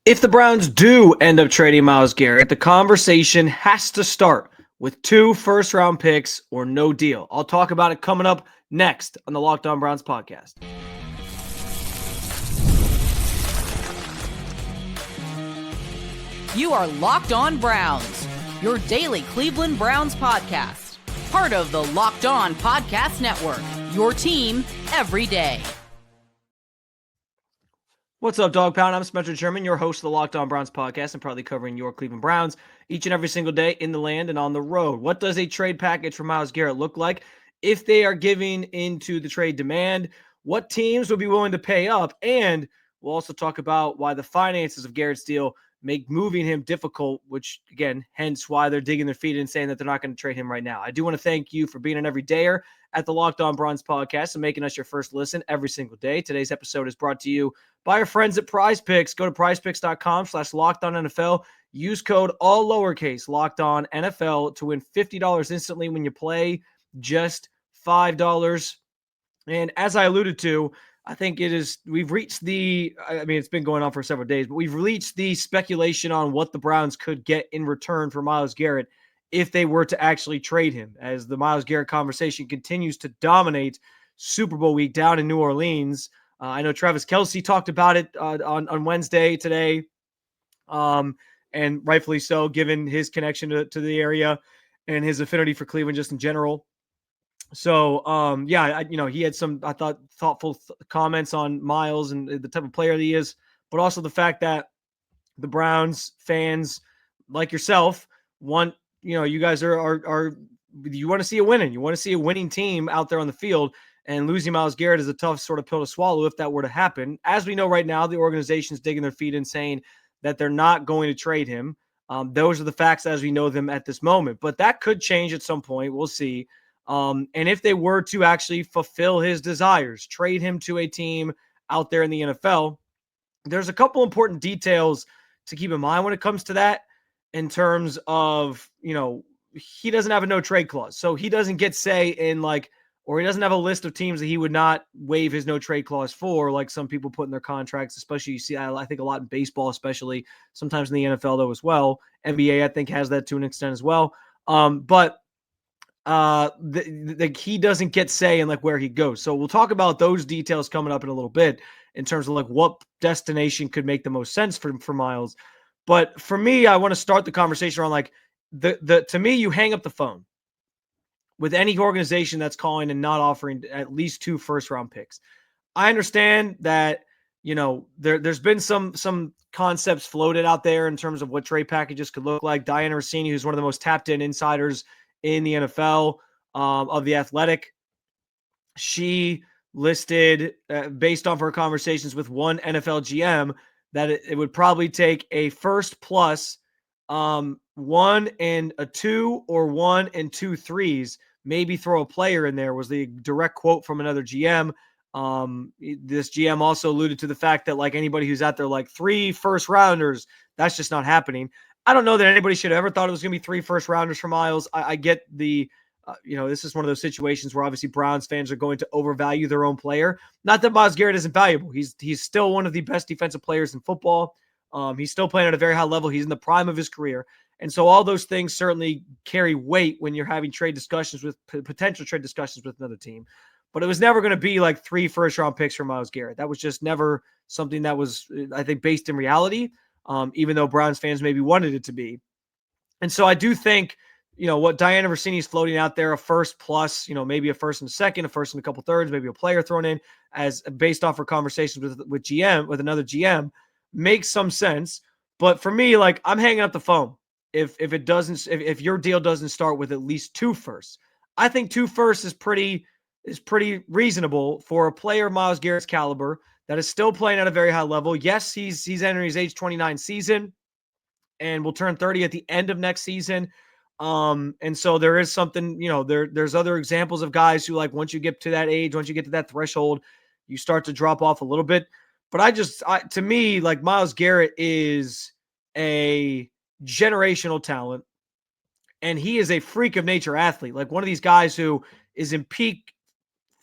If the Browns do end up trading Myles Garrett, the conversation has to start with 2 first-round picks or no deal. I'll talk about it coming up next on the Locked On Browns podcast. You are Locked On Browns, your daily Cleveland Browns podcast. Part of the Locked On Podcast Network, your team every day. What's up, Dog Pound? I'm Spencer Sherman, your host of the Locked On Browns podcast and proudly covering your Cleveland Browns each and every single day in the land and on the road. What does a trade package for Myles Garrett look like if they are giving into the trade demand? What teams would be willing to pay up? And we'll also talk about why the finances of Garrett's deal make moving him difficult, which, again, hence why they're digging their feet and saying that they're not going to trade him right now. I do want to thank you for being an everydayer at the Locked On Browns podcast and making us your first listen every single day. Today's episode is brought to you by our friends at PrizePicks. Go to prizepicks.com/LockedOnNFL. Use code all lowercase LockedOnNFL to win $50 instantly when you play just $5. And as I alluded to, I think we've reached it's been going on for several days, but we've reached the speculation on what the Browns could get in return for Myles Garrett if they were to actually trade him, as the Myles Garrett conversation continues to dominate Super Bowl week down in New Orleans. I know Travis Kelce talked about it on Wednesday today, and rightfully so, given his connection to the area and his affinity for Cleveland just in general. So, he had some, I thought, thoughtful comments on Myles and the type of player that he is, but also the fact that the Browns fans, like yourself, want, you guys are you want to see a winning. You want to see a winning team out there on the field, and losing Myles Garrett is a tough sort of pill to swallow if that were to happen. As we know right now, the organization's digging their feet and saying that they're not going to trade him. Those are the facts as we know them at this moment, but that could change at some point. We'll see. And if they were to actually fulfill his desires, trade him to a team out there in the NFL, there's a couple important details to keep in mind when it comes to that, in terms of, he doesn't have a no trade clause. So he doesn't get say in or he doesn't have a list of teams that he would not waive his no trade clause for, like some people put in their contracts, especially you see, I think a lot in baseball, especially sometimes in the NFL though as well. NBA, I think, has that to an extent as well. But he doesn't get say in where he goes. So we'll talk about those details coming up in a little bit in terms of what destination could make the most sense for Myles. But for me, I want to start the conversation around to me, you hang up the phone with any organization that's calling and not offering at least 2 first-round picks. I understand that, there's been some concepts floated out there in terms of what trade packages could look like. Diana Rossini, who's one of the most tapped-in insiders in the NFL of The Athletic, she listed, based off her conversations with one NFL GM, that it would probably take a first plus 1 and a 2 or 1 and 2 threes, maybe throw a player in there, was the direct quote from another GM. This GM also alluded to the fact that anybody who's out there 3 first rounders, that's just not happening. I don't know that anybody should have ever thought it was going to be 3 first rounders for Myles. I get the, this is one of those situations where obviously Browns fans are going to overvalue their own player. Not that Myles Garrett isn't valuable. He's still one of the best defensive players in football. He's still playing at a very high level. He's in the prime of his career. And so all those things certainly carry weight when you're having potential trade discussions with another team. But it was never going to be 3 first-round picks for Myles Garrett. That was just never something that was, I think, based in reality, even though Browns fans maybe wanted it to be. And so I do think, what Diana Rossini is floating out there, a first plus, maybe a first and a second, a first and a couple thirds, maybe a player thrown in, as based off her conversations with another GM, makes some sense. But for me, I'm hanging up the phone if your deal doesn't start with at least 2 firsts. I think 2 firsts is pretty reasonable for a player Myles Garrett's caliber that is still playing at a very high level. Yes, he's entering his age 29 season and will turn 30 at the end of next season. And so there is something, there's other examples of guys who once you get to that age, once you get to that threshold, you start to drop off a little bit. But to me, Myles Garrett is a generational talent, and he is a freak of nature athlete. One of these guys who is in peak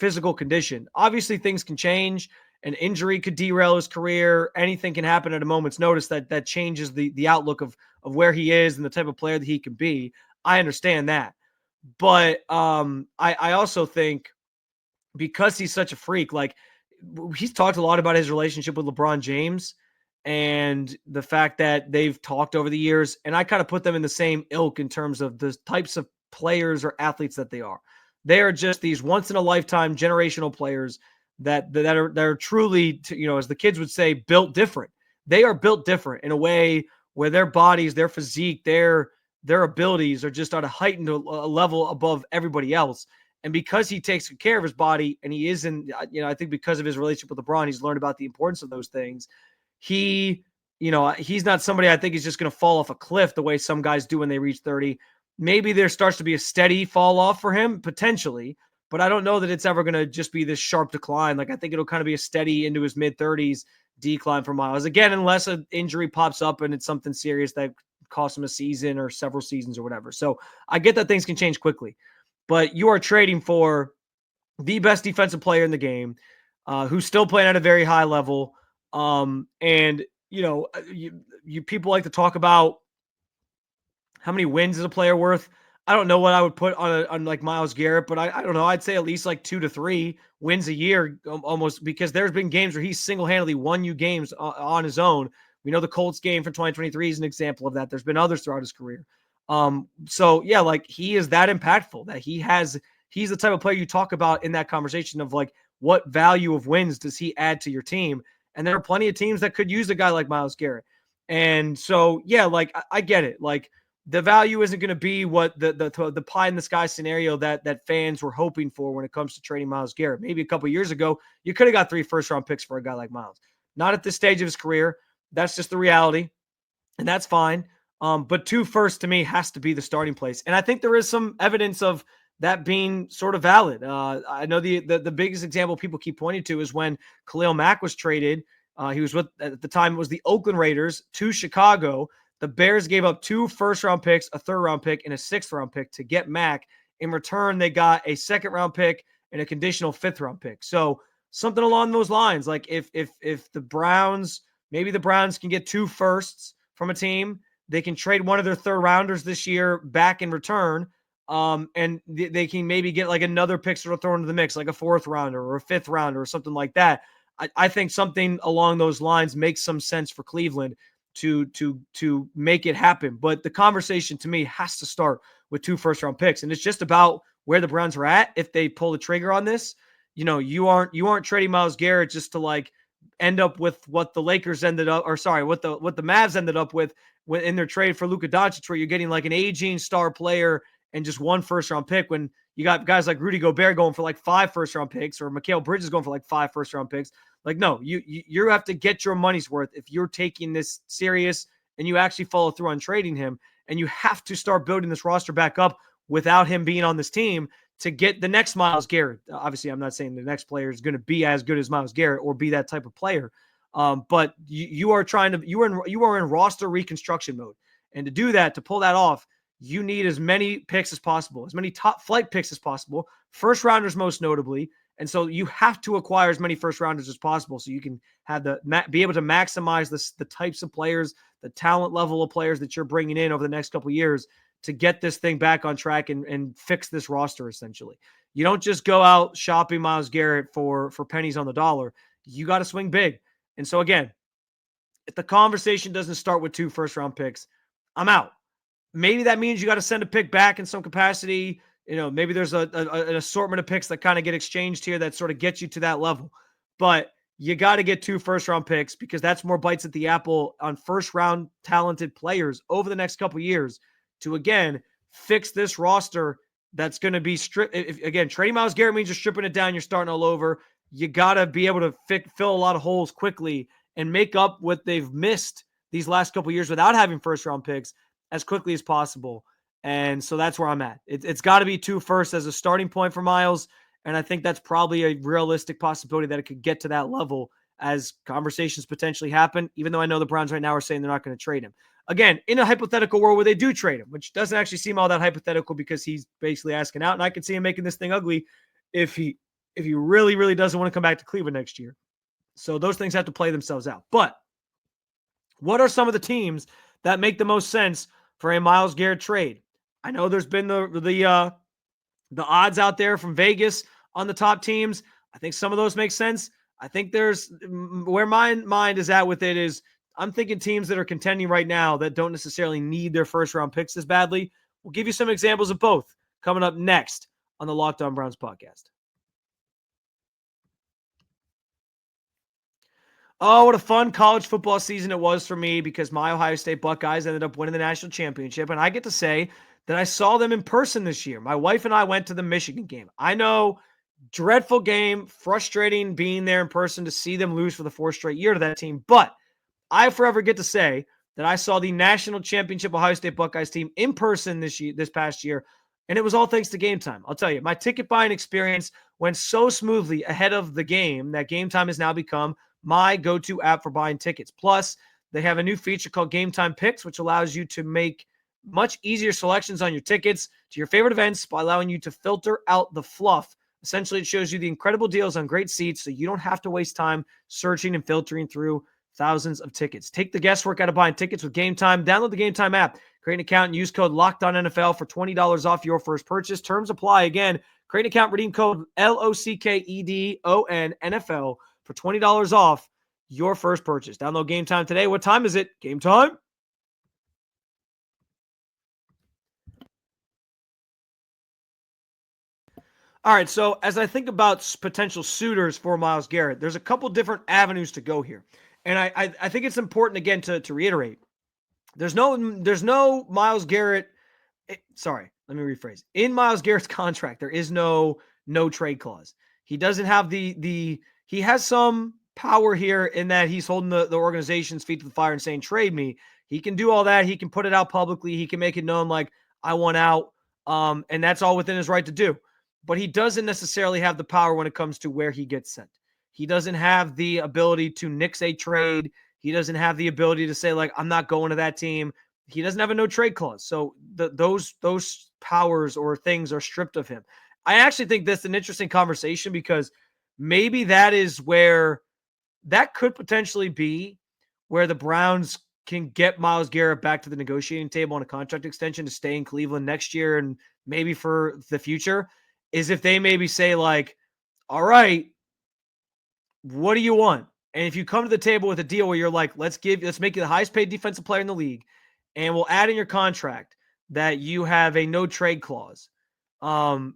physical condition. Obviously, things can change, an injury could derail his career. Anything can happen at a moment's notice that changes the outlook of where he is and the type of player that he can be. I understand that. But I also think because he's such a freak, like he's talked a lot about his relationship with LeBron James and the fact that they've talked over the years. And I kind of put them in the same ilk in terms of the types of players or athletes that they are. They are just these once in a lifetime generational players that are truly, as the kids would say, built different. They are built different in a way where their bodies, their physique, their abilities are just at a heightened level above everybody else. And because he takes care of his body and he isn't, I think because of his relationship with LeBron, he's learned about the importance of those things. He's not somebody I think is just going to fall off a cliff the way some guys do when they reach 30. Maybe there starts to be a steady fall off for him potentially, but I don't know that it's ever going to just be this sharp decline. Like I think it'll kind of be a steady into his mid 30s decline for Myles. Again, unless an injury pops up and it's something serious that costs him a season or several seasons or whatever. So I get that things can change quickly. But you are trading for the best defensive player in the game, who's still playing at a very high level. And you people like to talk about how many wins is a player worth. I don't know what I would put on like Myles Garrett, but I don't know. I'd say at least like 2 to 3 wins a year almost, because there's been games where he's single-handedly won you games on his own. We know the Colts game for 2023 is an example of that. There's been others throughout his career. So yeah, like he is that impactful that he's the type of player you talk about in that conversation of like, what value of wins does he add to your team? And there are plenty of teams that could use a guy like Myles Garrett. And so, yeah, like I get it. Like the value isn't going to be what the pie in the sky scenario that fans were hoping for when it comes to trading Myles Garrett. Maybe a couple of years ago, you could have got 3 first-round picks for a guy like Myles. Not at this stage of his career. That's just the reality, and that's fine. But 2 firsts to me has to be the starting place. And I think there is some evidence of that being sort of valid. I know the biggest example people keep pointing to is when Khalil Mack was traded. He was with, at the time, it was the Oakland Raiders to Chicago. The Bears gave up 2 first-round picks, a third-round pick, and a sixth-round pick to get Mack. In return, they got a second-round pick and a conditional fifth-round pick. So something along those lines. Like if the Browns, maybe the Browns can get 2 firsts from a team, they can trade one of their third-rounders this year back in return, and they can maybe get like another pick sort of thrown into the mix, like a 4th-rounder or a 5th-rounder or something like that. I think something along those lines makes some sense for Cleveland to make it happen. But the conversation to me has to start with 2 first-round picks, and it's just about where the Browns are at. If they pull the trigger on this, you aren't trading Myles Garrett just to like end up with what the Lakers ended up, or sorry, what the Mavs ended up with in their trade for Luka Doncic, where you're getting like an aging star player and just 1 first-round pick, when you got guys like Rudy Gobert going for like 5 first-round picks, or Mikal Bridges going for like 5 first-round picks. Like, no, you have to get your money's worth if you're taking this serious and you actually follow through on trading him. And you have to start building this roster back up without him being on this team to get the next Myles Garrett. Obviously, I'm not saying the next player is going to be as good as Myles Garrett or be that type of player. But you are in roster reconstruction mode. And to do that, to pull that off, you need as many picks as possible, as many top flight picks as possible, first rounders most notably. And so you have to acquire as many first rounders as possible so you can have be able to maximize the types of players, the talent level of players that you're bringing in over the next couple of years to get this thing back on track and fix this roster. Essentially, you don't just go out shopping Myles Garrett for pennies on the dollar. You got to swing big. And so again, if the conversation doesn't start with 2 first-round picks, I'm out. Maybe that means you got to send a pick back in some capacity. Maybe there's an assortment of picks that kind of get exchanged here that sort of gets you to that level. But you got to get 2 first-round picks, because that's more bites at the apple on first-round talented players over the next couple of years to, again, fix this roster that's going to be stripped. Again, trading Myles Garrett means you're stripping it down. You're starting all over. You got to be able to fill a lot of holes quickly and make up what they've missed these last couple of years without having first-round picks as quickly as possible. And so that's where I'm at. It's got to be 2 firsts as a starting point for Myles. And I think that's probably a realistic possibility that it could get to that level as conversations potentially happen, even though I know the Browns right now are saying they're not going to trade him. Again, in a hypothetical world where they do trade him, which doesn't actually seem all that hypothetical because he's basically asking out, and I could see him making this thing ugly if he really, really doesn't want to come back to Cleveland next year. So those things have to play themselves out. But what are some of the teams that make the most sense for a Myles Garrett trade? I know there's been the odds out there from Vegas on the top teams. I think some of those make sense. I think there's where my mind is at with it is I'm thinking teams that are contending right now that don't necessarily need their first round picks as badly. We'll give you some examples of both coming up next on the Locked On Browns podcast. Oh, what a fun college football season it was for me because my Ohio State Buckeyes ended up winning the national championship. And I get to say that I saw them in person this year. My wife and I went to the Michigan game. I know, dreadful game, frustrating being there in person to see them lose for the fourth straight year to that team. But I forever get to say that I saw the national championship Ohio State Buckeyes team in person this past year. And it was all thanks to Gametime. I'll tell you, my ticket buying experience went so smoothly ahead of the game that Gametime has now become my go-to app for buying tickets. Plus, they have a new feature called Gametime Picks, which allows you to make much easier selections on your tickets to your favorite events by allowing you to filter out the fluff. Essentially, it shows you the incredible deals on great seats so you don't have to waste time searching and filtering through thousands of tickets. Take the guesswork out of buying tickets with Gametime. Download the Gametime app, create an account, and use code LOCKEDONNFL for $20 off your first purchase. Terms apply. Again, create an account, redeem code LOCKEDONNFL for $20 off your first purchase. Download Gametime today. What time is it? Game time. All right, so as I think about potential suitors for Myles Garrett, there's a couple different avenues to go here. And I think it's important, again, to reiterate. There's no Myles Garrett. Sorry, let me rephrase. In Myles Garrett's contract, there is no trade clause. He doesn't have he has some power here in that he's holding the organization's feet to the fire and saying, trade me. He can do all that. He can put it out publicly. He can make it known like, I want out. And that's all within his right to do. But he doesn't necessarily have the power when it comes to where he gets sent. He doesn't have the ability to nix a trade. He doesn't have the ability to say, like, I'm not going to that team. He doesn't have a no trade clause. So those powers or things are stripped of him. I actually think that's an interesting conversation because maybe that is where that could potentially be where the Browns can get Myles Garrett back to the negotiating table on a contract extension to stay in Cleveland next year and maybe for the future, is if they maybe say, like, all right, what do you want? And if you come to the table with a deal where you're like, let's make you the highest paid defensive player in the league, and we'll add in your contract that you have a no trade clause.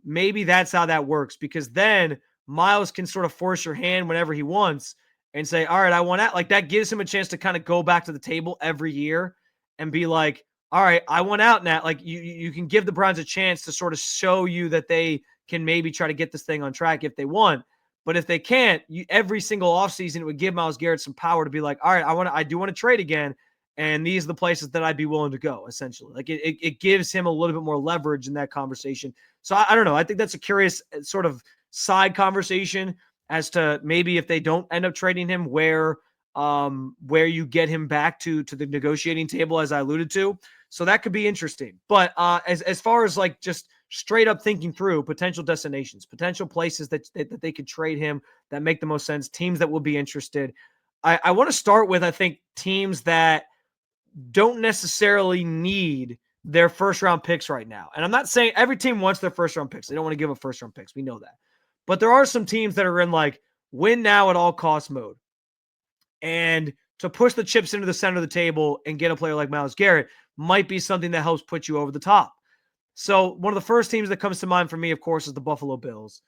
Maybe that's how that works, because then Myles can sort of force your hand whenever he wants and say, all right, I want out. Like, that gives him a chance to kind of go back to the table every year and be like, all right, I want out now. Like, you can give the Browns a chance to sort of show you that they can maybe try to get this thing on track if they want. But if they can't, every single offseason, it would give Myles Garrett some power to be like, all right, I do want to trade again. And these are the places that I'd be willing to go, essentially. Like, it gives him a little bit more leverage in that conversation. So I don't know. I think that's a curious sort of side conversation as to maybe if they don't end up trading him, where you get him back to the negotiating table, as I alluded to. So that could be interesting. But as far as like just straight up thinking through potential destinations, potential places that they could trade him that make the most sense, teams that will be interested, I want to start with, I think, teams that don't necessarily need their first round picks right now. And I'm not saying every team wants their first round picks. They don't want to give up first round picks. We know that. But there are some teams that are in like win now at all costs mode. And to push the chips into the center of the table and get a player like Myles Garrett might be something that helps put you over the top. So one of the first teams that comes to mind for me, of course, is the Buffalo Bills.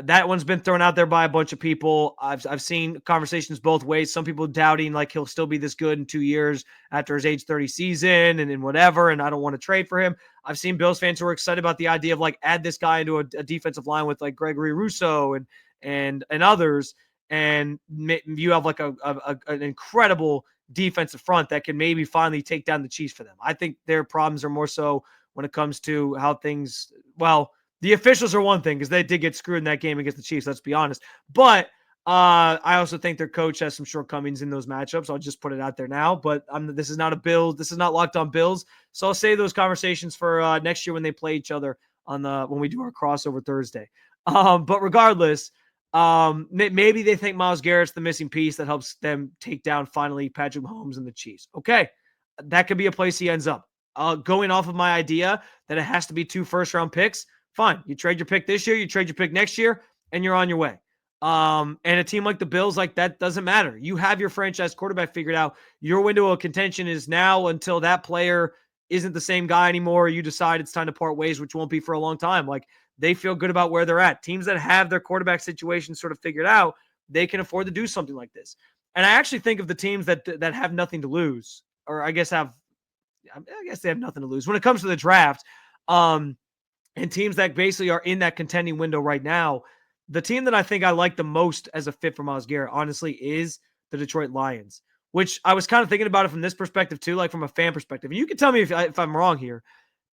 That one's been thrown out there by a bunch of people. I've seen conversations both ways. Some people doubting like he'll still be this good in 2 years after his age 30 season and whatever, and I don't want to trade for him. I've seen Bills fans who are excited about the idea of like add this guy into a defensive line with like Gregory Rousseau and others, and you have like an incredible defensive front that can maybe finally take down the Chiefs for them. I think their problems are more so when it comes to how things, well, the officials are one thing because they did get screwed in that game against the Chiefs, let's be honest. But I also think their coach has some shortcomings in those matchups. I'll just put it out there now. But this is not a Bills. This is not Locked On Bills. So I'll save those conversations for next year when they play each other when we do our crossover Thursday. But regardless, Maybe they think Myles Garrett's the missing piece that helps them take down finally Patrick Mahomes and the Chiefs. Okay, that could be a place he ends up. Going off of my idea that it has to be 2 first-round picks, fine. You trade your pick this year, you trade your pick next year, and you're on your way. And a team like the Bills, like that doesn't matter. You have your franchise quarterback figured out. Your window of contention is now until that player isn't the same guy anymore. You decide it's time to part ways, which won't be for a long time. Like, they feel good about where they're at. Teams that have their quarterback situation sort of figured out, they can afford to do something like this. And I actually think of the teams that have nothing to lose, or I guess they have nothing to lose when it comes to the draft. And teams that basically are in that contending window right now. The team that I think I like the most as a fit for Myles Garrett, honestly, is the Detroit Lions, which I was kind of thinking about it from this perspective too, like from a fan perspective. And you can tell me if I'm wrong here.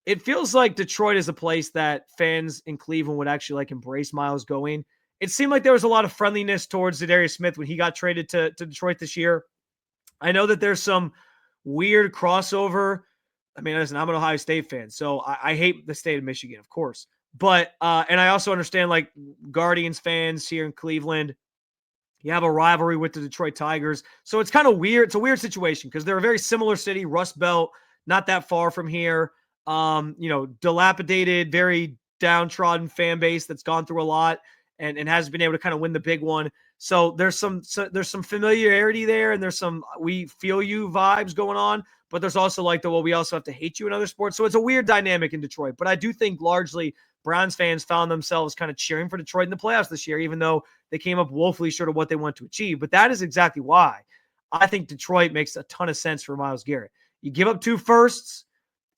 It feels like Detroit is a place that fans in Cleveland would actually like embrace Myles going. It seemed like there was a lot of friendliness towards Zadarius Smith when he got traded to Detroit this year. I know that there's some weird crossover. I mean, listen, I'm an Ohio State fan, so I hate the state of Michigan, of course. But, and I also understand like Guardians fans here in Cleveland, you have a rivalry with the Detroit Tigers. So it's kind of weird. It's a weird situation because they're a very similar city, Rust Belt, not that far from here. Dilapidated, very downtrodden fan base that's gone through a lot and has been able to kind of win the big one. So there's some familiarity there, and there's some we feel you vibes going on, but there's also like we also have to hate you in other sports. So it's a weird dynamic in Detroit. But I do think largely Browns fans found themselves kind of cheering for Detroit in the playoffs this year, even though they came up woefully short of what they want to achieve. But that is exactly why I think Detroit makes a ton of sense for Myles Garrett. You give up 2 firsts.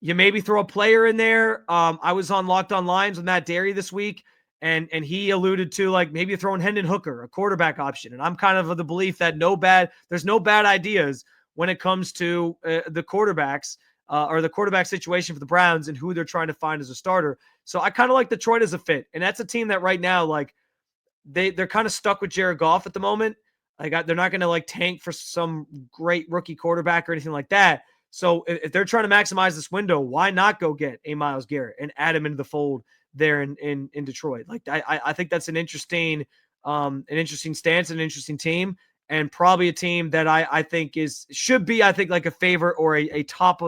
You maybe throw a player in there. I was on Locked On Lions with Matt Derry this week, and he alluded to like maybe throwing Hendon Hooker, a quarterback option. And I'm kind of the belief that there's no bad ideas when it comes to the quarterbacks or the quarterback situation for the Browns and who they're trying to find as a starter. So I kind of like Detroit as a fit. And that's a team that right now, like they're kind of stuck with Jared Goff at the moment. Like they're not going to like tank for some great rookie quarterback or anything like that. So if they're trying to maximize this window, why not go get a Myles Garrett and add him into the fold there in Detroit? Like I think that's an interesting stance, an interesting team, and probably a team that I think should be like a favorite or a top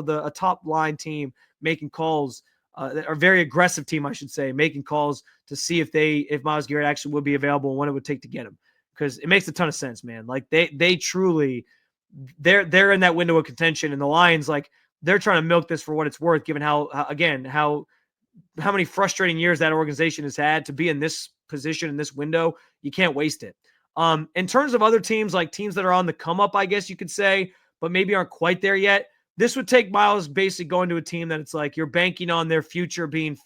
line team making calls, or very aggressive team, I should say, making calls to see if Myles Garrett actually would be available and what it would take to get him, because it makes a ton of sense, man. Like they truly. They're in that window of contention, and the Lions, like, they're trying to milk this for what it's worth, given how many frustrating years that organization has had to be in this position in this window. You can't waste it. In terms of other teams, like teams that are on the come up, I guess you could say, but maybe aren't quite there yet. This would take Myles basically going to a team that it's like you're banking on their future being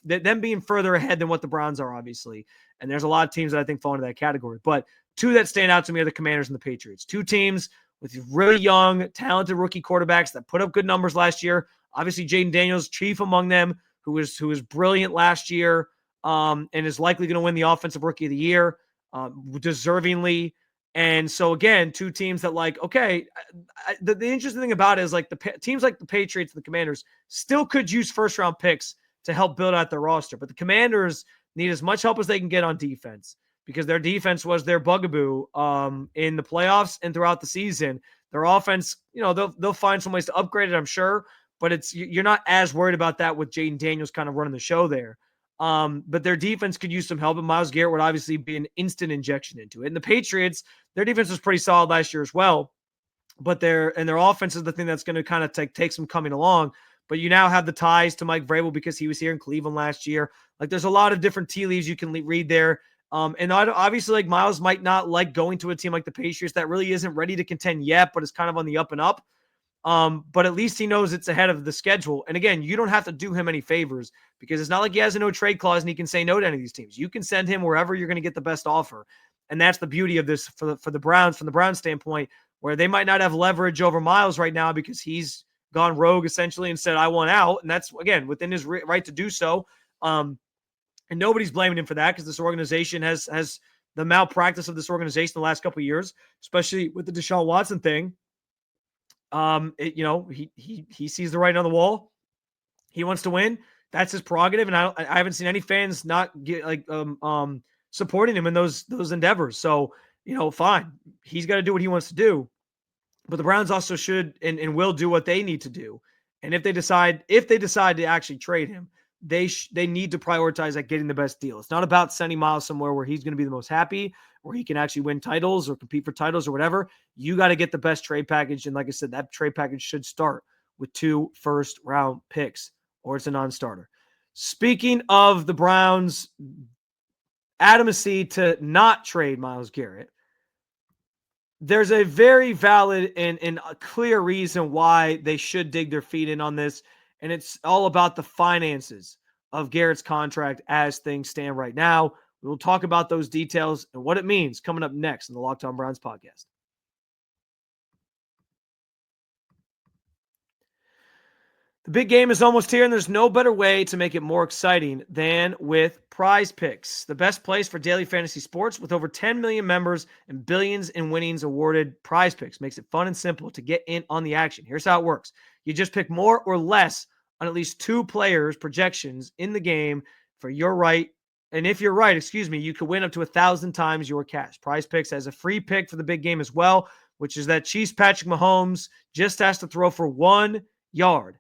further ahead than what the Browns are, obviously. And there's a lot of teams that I think fall into that category. But 2 that stand out to me are the Commanders and the Patriots. 2 teams with really young, talented rookie quarterbacks that put up good numbers last year. Obviously, Jaden Daniels, chief among them, who was brilliant last year, and is likely going to win the Offensive Rookie of the Year, deservingly. And so, again, 2 teams that, like, okay, the interesting thing about it is, like, teams like the Patriots and the Commanders still could use first-round picks to help build out their roster. But the Commanders need as much help as they can get on defense, because their defense was their bugaboo in the playoffs and throughout the season. Their offense, they'll find some ways to upgrade it, I'm sure, but you're not as worried about that with Jaden Daniels kind of running the show there. But their defense could use some help, and Myles Garrett would obviously be an instant injection into it. And the Patriots, their defense was pretty solid last year as well, but their offense is the thing that's going to kind of take some coming along. But you now have the ties to Mike Vrabel because he was here in Cleveland last year. Like, there's a lot of different tea leaves you can read there. And obviously, like, Myles might not like going to a team like the Patriots that really isn't ready to contend yet, but is kind of on the up and up. But at least he knows it's ahead of the schedule. And again, you don't have to do him any favors, because it's not like he has a no trade clause and he can say no to any of these teams. You can send him wherever you're going to get the best offer. And that's the beauty of this for the Browns, from the Browns standpoint, where they might not have leverage over Myles right now because he's gone rogue essentially and said, I want out. And that's, again, within his right to do so. And nobody's blaming him for that, because this organization has the malpractice of this organization the last couple of years, especially with the Deshaun Watson thing. He sees the writing on the wall. He wants to win. That's his prerogative, and I haven't seen any fans not get supporting him in those endeavors. So, fine. He's got to do what he wants to do. But the Browns also should and will do what they need to do. And if they decide to actually trade him, they need to prioritize like getting the best deal. It's not about sending Myles somewhere where he's going to be the most happy, where he can actually win titles or compete for titles or whatever. You got to get the best trade package. And like I said, that trade package should start with 2 first-round picks, or it's a non-starter. Speaking of the Browns' adamacy to not trade Myles Garrett, there's a very valid and a clear reason why they should dig their feet in on this, and it's all about the finances of Garrett's contract as things stand right now. We will talk about those details and what it means coming up next in the Locked On Browns podcast. The big game is almost here, and there's no better way to make it more exciting than with PrizePicks, the best place for daily fantasy sports with over 10 million members and billions in winnings awarded. PrizePicks makes it fun and simple to get in on the action. Here's how it works. You just pick more or less on at least 2 players' projections in the game for your right. And if you're right, you could win up to 1,000 times your cash. PrizePicks has a free pick for the big game as well, which is that Chiefs Patrick Mahomes just has to throw for 1 yard.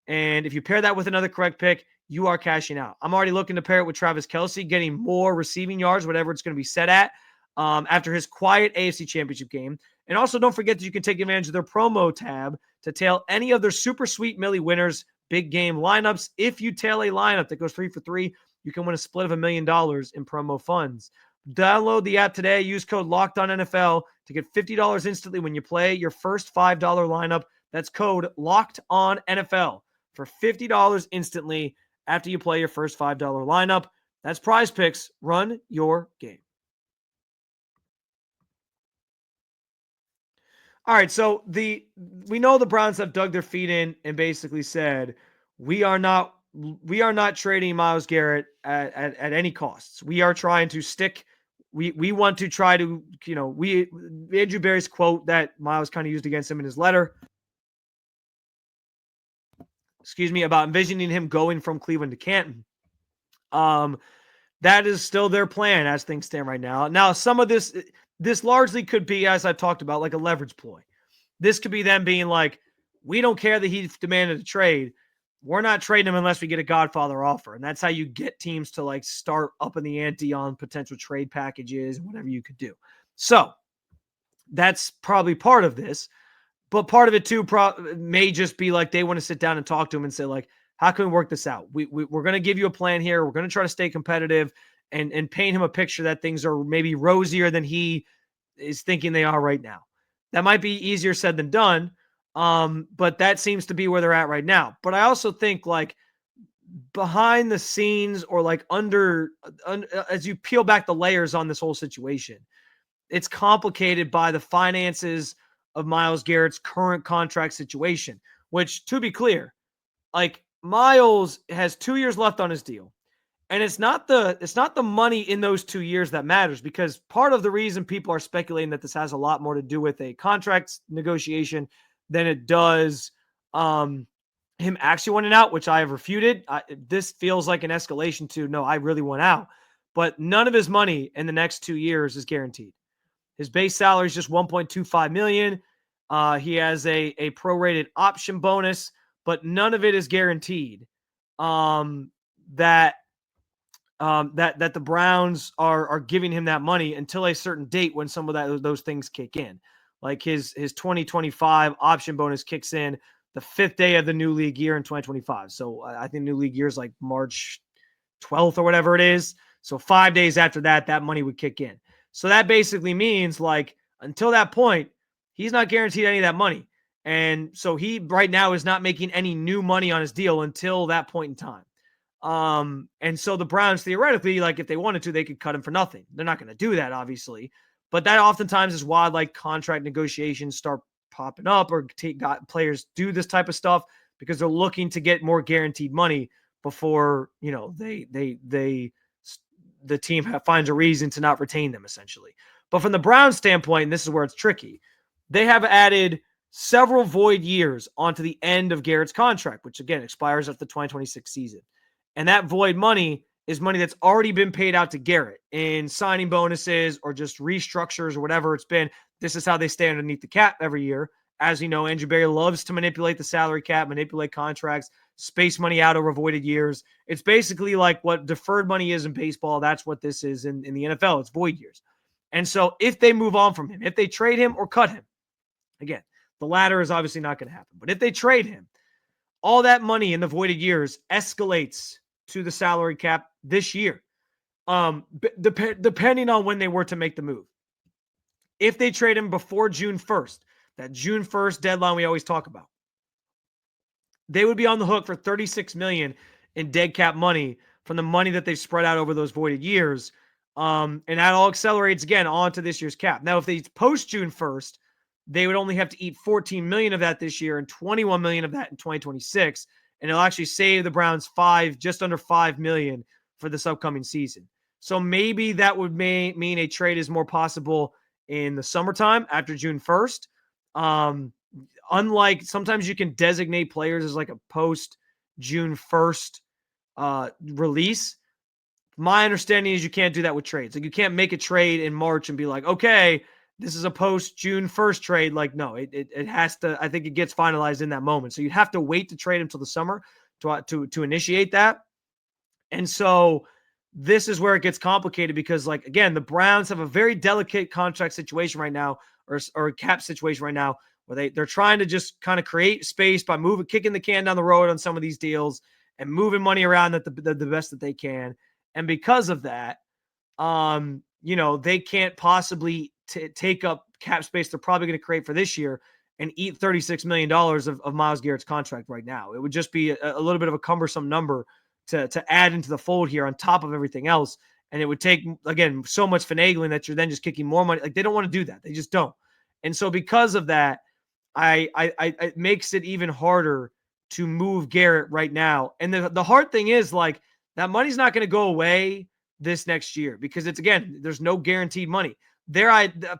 And if you pair that with another correct pick, you are cashing out. I'm already looking to pair it with Travis Kelce, getting more receiving yards, whatever it's going to be set at, after his quiet AFC Championship game. And also don't forget that you can take advantage of their promo tab to tail any of their super sweet Millie winners big game lineups. If you tail a lineup that goes 3 for 3, you can win a split of $1 million in promo funds. Download the app today. Use code LOCKEDONNFL to get $50 instantly when you play your first $5 lineup. That's code LOCKEDONNFL for $50 instantly after you play your first $5 lineup. That's PrizePicks. Run your game. All right, so we know the Browns have dug their feet in and basically said, we are not trading Myles Garrett at any costs. We are trying to stick. We want to try to, Andrew Berry's quote that Myles kind of used against him in his letter, about envisioning him going from Cleveland to Canton. That is still their plan as things stand right now. Now, some of this largely could be, as I've talked about, like a leverage ploy. This could be them being like, we don't care that he demanded a trade. We're not trading him unless we get a Godfather offer. And that's how you get teams to like start up in the ante on potential trade packages and whatever you could do. So that's probably part of this. But part of it too may just be like they want to sit down and talk to him and say, like, how can we work this out? We're going to give you a plan here. We're going to try to stay competitive and paint him a picture that things are maybe rosier than he is thinking they are right now. That might be easier said than done, but that seems to be where they're at right now. But I also think like behind the scenes or like under as you peel back the layers on this whole situation, it's complicated by the finances of Myles Garrett's current contract situation, which, to be clear, like Myles has 2 years left on his deal. And it's not the money in those 2 years that matters, because part of the reason people are speculating that this has a lot more to do with a contract negotiation than it does him actually wanting out, which I have refuted. This feels like an escalation to, no, I really want out. But none of his money in the next 2 years is guaranteed. His base salary is just $1.25 million. He has a prorated option bonus, but none of it is guaranteed. That the Browns are giving him that money until a certain date when some of those things kick in. Like his 2025 option bonus kicks in the 5th day of the new league year in 2025. So I think new league year is like March 12th or whatever it is. So 5 days after that money would kick in. So that basically means like until that point, he's not guaranteed any of that money. And so he right now is not making any new money on his deal until that point in time. And so the Browns theoretically, like if they wanted to, they could cut him for nothing. They're not going to do that, obviously. But that oftentimes is why like contract negotiations start popping up, or players do this type of stuff because they're looking to get more guaranteed money before, the team finds a reason to not retain them, essentially. But from the Browns standpoint, and this is where it's tricky, they have added several void years onto the end of Garrett's contract, which again expires after the 2026 season. And that void money is money that's already been paid out to Garrett in signing bonuses or just restructures or whatever it's been. This is how they stay underneath the cap every year. As you know, Andrew Berry loves to manipulate the salary cap, manipulate contracts, space money out over voided years. It's basically like what deferred money is in baseball. That's what this is in the NFL. It's void years. And so if they move on from him, if they trade him or cut him, again, the latter is obviously not going to happen. But if they trade him, all that money in the voided years escalates to the salary cap this year, depending on when they were to make the move. If they trade him before June 1st, that June 1st deadline we always talk about, they would be on the hook for $36 million in dead cap money from the money that they've spread out over those voided years. And that all accelerates again onto this year's cap. Now, if they post June 1st, they would only have to eat $14 million of that this year and $21 million of that in 2026. And it'll actually save the Browns just under $5 million for this upcoming season. So maybe that would mean a trade is more possible in the summertime after June 1st. Unlike sometimes you can designate players as like a post June 1st release. My understanding is you can't do that with trades. Like you can't make a trade in March and be like, okay, this is a post June 1st trade. Like, no, it has to, I think it gets finalized in that moment. So you'd have to wait to trade until the summer to initiate that. And so this is where it gets complicated because, like, again, the Browns have a very delicate contract situation right now, or cap situation right now, where they're trying to just kind of create space by kicking the can down the road on some of these deals and moving money around the best that they can. And because of that, they can't possibly take up cap space they're probably going to create for this year and eat $36 million of Myles Garrett's contract right now. It would just be a little bit of a cumbersome number to add into the fold here on top of everything else. And it would take, again, so much finagling that you're then just kicking more money. Like, they don't want to do that. They just don't. And so because of that, it makes it even harder to move Garrett right now. And the hard thing is, like, that money's not going to go away this next year because there's no guaranteed money.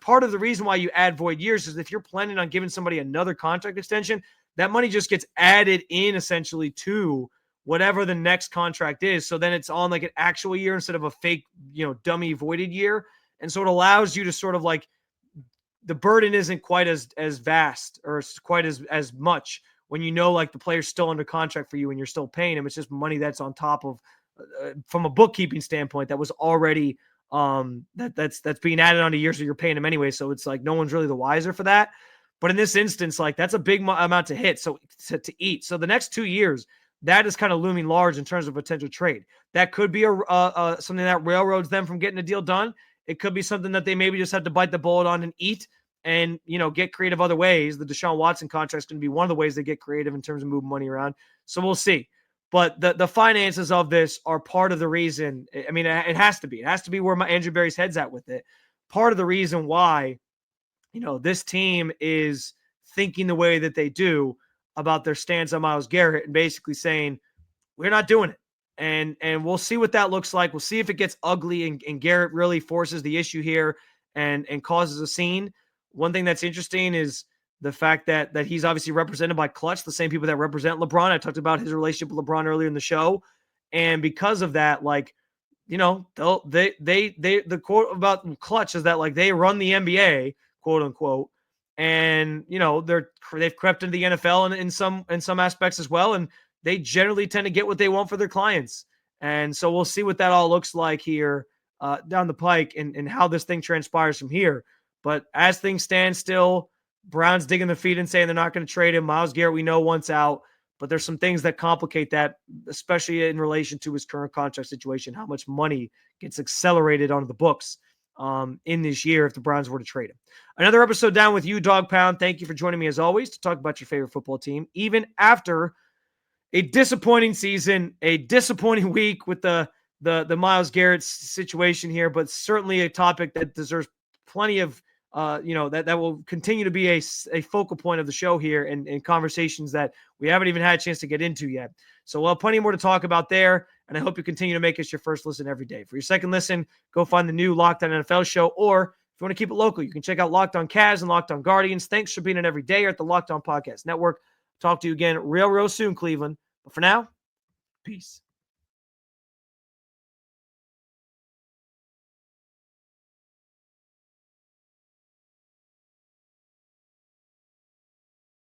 Part of the reason why you add void years is if you're planning on giving somebody another contract extension, that money just gets added in essentially to whatever the next contract is. So then it's on like an actual year instead of a fake, dummy voided year. And so it allows you to sort of like, the burden isn't quite as vast or quite as much when like the player's still under contract for you and you're still paying him. It's just money that's on top of, from a bookkeeping standpoint, that was already that's being added onto years, so you're paying him anyway. So it's like no one's really the wiser for that. But in this instance, like, that's a big amount to hit, so to eat. So the next 2 years, that is kind of looming large in terms of potential trade. That could be something that railroads them from getting a deal done. It could be something that they maybe just have to bite the bullet on and eat and, get creative other ways. The Deshaun Watson contract is going to be one of the ways they get creative in terms of moving money around. So we'll see. But the finances of this are part of the reason. I mean, it has to be. It has to be where Andrew Berry's head's at with it. Part of the reason why, this team is thinking the way that they do about their stance on Myles Garrett and basically saying, we're not doing it. And we'll see what that looks like. We'll see if it gets ugly and Garrett really forces the issue here and causes a scene. One thing that's interesting is the fact that he's obviously represented by Clutch, the same people that represent LeBron. I talked about his relationship with LeBron earlier in the show. And because of that, like, the quote about Clutch is that, like, they run the NBA, quote unquote. And, they've crept into the NFL in some aspects as well. And they generally tend to get what they want for their clients. And so we'll see what that all looks like here down the pike and how this thing transpires from here. But as things stand still, Browns digging their feet and saying they're not going to trade him. Myles Garrett, we know, wants out. But there's some things that complicate that, especially in relation to his current contract situation, how much money gets accelerated onto the books in this year if the Browns were to trade him. Another episode down with you, Dog Pound. Thank you for joining me as always to talk about your favorite football team, even after a disappointing season, a disappointing week with the Myles Garrett situation here, but certainly a topic that deserves plenty of that will continue to be a focal point of the show here and conversations that we haven't even had a chance to get into yet. So we'll have plenty more to talk about there, and I hope you continue to make us your first listen every day. For your second listen, go find the new Locked On NFL show, or if you want to keep it local, you can check out Locked On Cavs and Locked On Guardians. Thanks for being in every day here at the Locked On Podcast Network. Talk to you again real soon, Cleveland. But for now, peace.